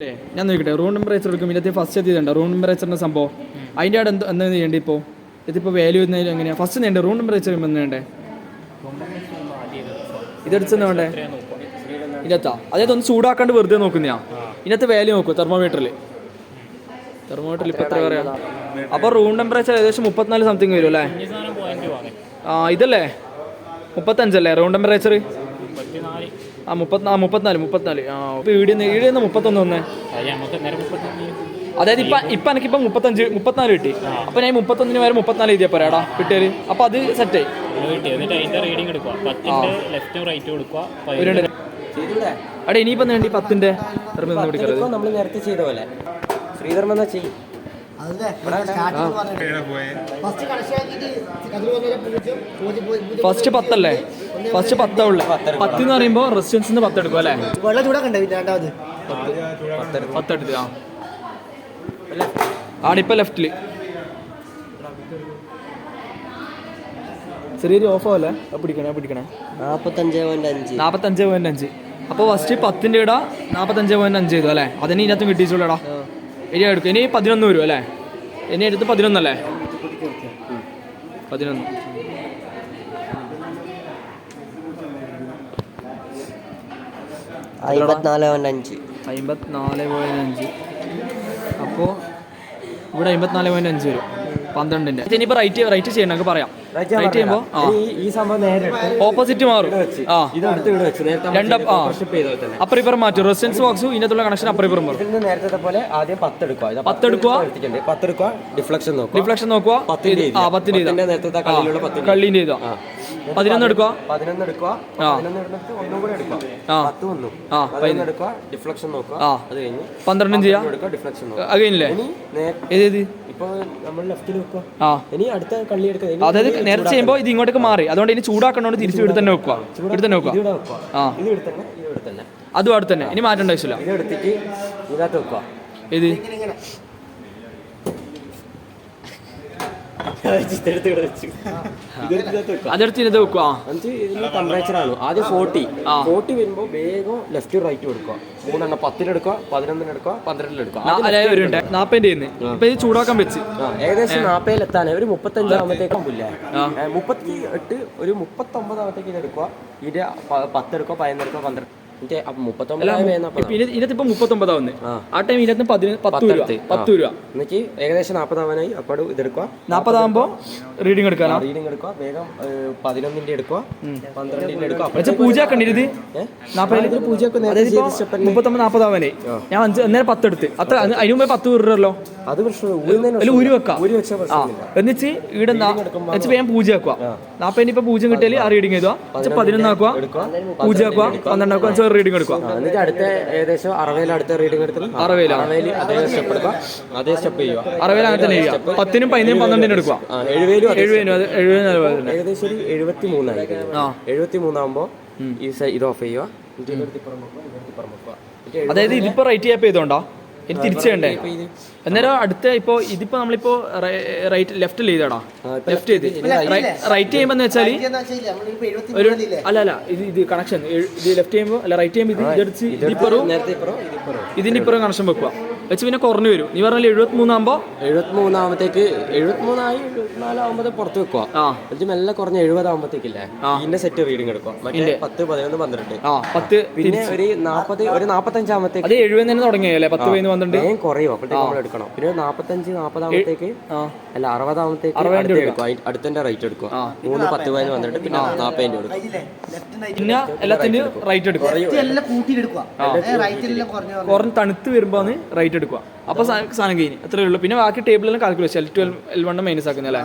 ഞാൻ നോക്കട്ടെ room temperature എടുക്കും ഇതിനകത്ത് ഫസ്റ്റ് എത്തിയതുണ്ട് റൂം ടെമ്പറേച്ചറിൻ്റെ സംഭവം അതിൻ്റെ അവിടെ എന്താ ചെയ്യേണ്ടത് ഇപ്പോൾ ഇതിപ്പോൾ വാല്യൂ വരുന്നതിൽ എങ്ങനെയാണ് ഫസ്റ്റ് വേണ്ടേ റൂം ടെമ്പറേച്ചർ എന്ന് വേണ്ടേ ഇതെടുത്ത് വേണ്ടേ ഇതിനകത്താ അതായത് ഒന്ന് ചൂടാക്കാണ്ട് വെറുതെ നോക്കുന്നതാ ഇതിനകത്ത് വാല്യൂ നോക്കൂ തെർമോമീറ്ററിൽ ഇപ്പോൾ എത്ര പറയാം അപ്പോൾ റൂം ടെമ്പറേച്ചർ ഏകദേശം 34 സംതിങ് വരും അല്ലേ ഇതല്ലേ 35 റൂം ടെമ്പറേച്ചർ ആ 34 ഇപ്പോൾ ഈടിന്ന് 31 വന്നേ അതായത് ഇപ്പം എനിക്കിപ്പോൾ 34 കിട്ടി അപ്പം ഞാൻ 31 വരെ 34 എഴുതിയാൽ പറയാടാ കിട്ടിയാൽ അപ്പം അത് സെറ്റ് അവിടെ ഇനിയിപ്പം വേണ്ടി 10-ന്റെ നമ്മൾ നേരത്തെ ചെയ്ത പോലെ ശ്രീധർമ്മ ചെയ്യും ഫസ്റ്റ് 10 അല്ലേ ഫസ്റ്റ് 10 ഉള്ളു 10 എന്ന് പറയുമ്പോൾ റെസിസ്റ്റൻസിന് 10 എടുക്കും അല്ലേ 10 എടുത്ത് ആണിപ്പോൾ ലെഫ്റ്റില് ചെറിയൊരു ഓഫ് ആവല്ലേ പിടിക്കണേ 45.5 അപ്പോൾ ഫസ്റ്റ് 10-ന്റെ ഇടാ 45.5 ചെയ്തു അല്ലേ അതിന് ഇതിനകത്തും കിട്ടിച്ചുള്ളടാ ഇനി എടുക്കും ഇനി 11 വരും അല്ലേ ഇനി എടുത്ത് 11 അല്ലേ 11 54.5 അപ്പോൾ ഇവിടെ 54.5 വരും 12-ന്റെ ഇനിയിപ്പോൾ റൈറ്റ് ചെയ്യണം നമുക്ക് പറയാം റൈറ്റ് ചെയ്യുമ്പോൾ ഈ സംഭവം നേരെ ഓപ്പോസിറ്റ് മാറും അപ്പുറം ഇപ്പുറം മാറ്റും റെസിസ്റ്റൻസ് ബോക്സും ഇതിനകത്തുള്ള കണക്ഷൻ അപ്പുറം ഇപ്പുറം മാറും നേരത്തെ പോലെ ആദ്യം 10 എടുക്കുക ഡിഫ്ലക്ഷൻ നോക്കുക 10 കള്ളീൻ്റെ ചെയ്തോ 11 എടുക്കുക 11 എടുക്കുക ഒന്നും കൂടെ എടുക്കുക 10 വന്നു 11 എടുക്കുക ഡിഫ്ലക്ഷൻ നോക്കുക അത് കഴിഞ്ഞ് 12 ചെയ്യാം ഡിഫ്ലക്ഷൻ അത് കഴിഞ്ഞില്ലേ ഏത് ഇപ്പോൾ നമ്മൾ ലെഫ്റ്റിൽ വെക്കുക ഇനി അടുത്ത കള്ളി എടുക്കുക അതായത് നേരത്തെ ചെയ്യുമ്പോൾ ഇത് ഇങ്ങോട്ടേക്ക് മാറി അതുകൊണ്ട് ഇനി ചൂടാക്കണോണ്ട് തിരിച്ച് ഇവിടെ തന്നെ വെക്കുക അതും അവിടെ തന്നെ ഇനി മാറ്റേണ്ട ആവശ്യമില്ല ഇത് എടുത്തിട്ട് ഇതിനകത്ത് വെക്കുക ഇത് അതെടുത്ത് ഇതിനകത്ത് വെക്കുക ടെമ്പറേച്ചർ ആണ് ആദ്യം 40 വരുമ്പോൾ വേഗം ലെഫ്റ്റ് റൈറ്റ് കൊടുക്കുക 3 10 എടുക്കുക 11 എടുക്കുക 12 എടുക്കുക 40 ഇപ്പൊ ഇത് ചൂടാക്കാൻ വെച്ച് ഏകദേശം 40 എത്താൻ ഒരു 35 ആകുമ്പോഴത്തേക്കും 38 ഒരു 39 ആകുമ്പോഴത്തേക്ക് ഇത് എടുക്കുക ഇത് 10 എടുക്കുക 11 എടുക്കുക 12 ഇതിനകത്ത് ഇപ്പൊ 39 ആവുന്നത് ആ ടൈം ഇതിനകത്ത് 10 രൂപ എന്നിട്ട് ഏകദേശം 40 ആവാനായി അപ്പോൾ ഇതെടുക്കുക 40 ആകുമ്പോ റീഡിംഗ് എടുക്കുക വേഗം 11-ന്റെ എടുക്കുക 12-ന്റെ എടുക്കുക പൂജ ആക്കണ്ടിരുത് 39-40 ആവാനേ ഞാൻ അന്നേരം 10 എടുത്ത് അത്ര അതിന് മുമ്പേ 10 വീറല്ലോ അത് പ്രശ്നം ഊരി വെക്കാം എന്നിട്ട് ഇവിടെ ഞാൻ പൂജ ആക്കുക 40 ഇപ്പൊ പൂജ കിട്ടിയാൽ ആ റീഡിംഗ് ചെയ്തോ 11 ആക്കുക പൂജ ആക്കുക 12 ആക്കുക റീഡിംഗ് എടുക്കുക എന്നിട്ട് അടുത്ത ഏകദേശം 60 അടുത്ത റീഡിംഗ് എടുക്കണം 60 അതേ സ്റ്റെപ്പ് എടുക്കുക അതേ സ്റ്റെപ്പ് ചെയ്യുക 60 അങ്ങനെ തന്നെ ചെയ്യുക 10-നും 15-നും 12-നും എടുക്കുക 70 ഏകദേശം ഒരു 73 ആയിരിക്കും 73 ആകുമ്പോൾ ഇത് ഓഫ് ചെയ്യുക അതായത് ഇതിപ്പോ റൈറ്റ് ചെയ്യാപ്പ് ചെയ്തോണ്ടോ ഇനി തിരിച്ചു വേണ്ടേ അന്നേരം അടുത്ത ഇപ്പൊ ഇതിപ്പോ നമ്മളിപ്പോ ലെഫ്റ്റ് ചെയ്താടാ ലെഫ്റ്റ് ചെയ്ത് റൈറ്റ് ചെയ്യുമ്പോ വെച്ചാൽ ഒരു അല്ല ഇത് കണക്ഷൻ ഇത് ലെഫ്റ്റ് ചെയ്യുമ്പോ അല്ല റൈറ്റ് ചെയ്യുമ്പോ ഇതെടുത്ത് ഇതിന്റെ ഇപ്പുറം കണക്ഷൻ വെക്കുക വെച്ച് പിന്നെ കുറഞ്ഞു വരും നീ പറഞ്ഞാൽ 73 ആകുമ്പോ 73 ആകുമ്പോഴത്തേക്ക് 73 ആയി 74 ആകുമ്പോൾ പുറത്ത് വെക്കുക മെല്ലെ കുറഞ്ഞ 70 ആകുമ്പോഴത്തേക്കില്ലേ ഇതിന്റെ സെറ്റ് റീഡിംഗ് എടുക്കുക 10 11 12 പിന്നെ ഒരു 40 ഒരു 45 ആകുമ്പോഴത്തേക്ക് അത് 70 തന്നെ തുടങ്ങിയല്ലേ 10 12 കുറയും അപ്പോഴത്തേക്ക് നമ്മൾ എടുക്കണം പിന്നെ 45 40 ആകുമ്പോഴത്തേക്ക് അല്ല 60 ആകുമ്പോഴത്തേക്ക് എടുക്കുക അടുത്തിന്റെ റൈറ്റ് എടുക്കുക 3 10 15 വന്നിട്ട് പിന്നെ 40 എടുക്കുക പിന്നെ എല്ലാത്തിനും റൈറ്റ് എടുക്കുക കുറഞ്ഞ് തണുത്ത് വരുമ്പോ റൈറ്റ് എടുക്കുക അപ്പൊ സാധനം കഴിഞ്ഞ് അത്രേ ഉള്ളൂ പിന്നെ ബാക്കി ടേബിളിലും കാൽക്കുലേഷൻ L12 L1 മൈനസ് ആക്കുന്നല്ലേ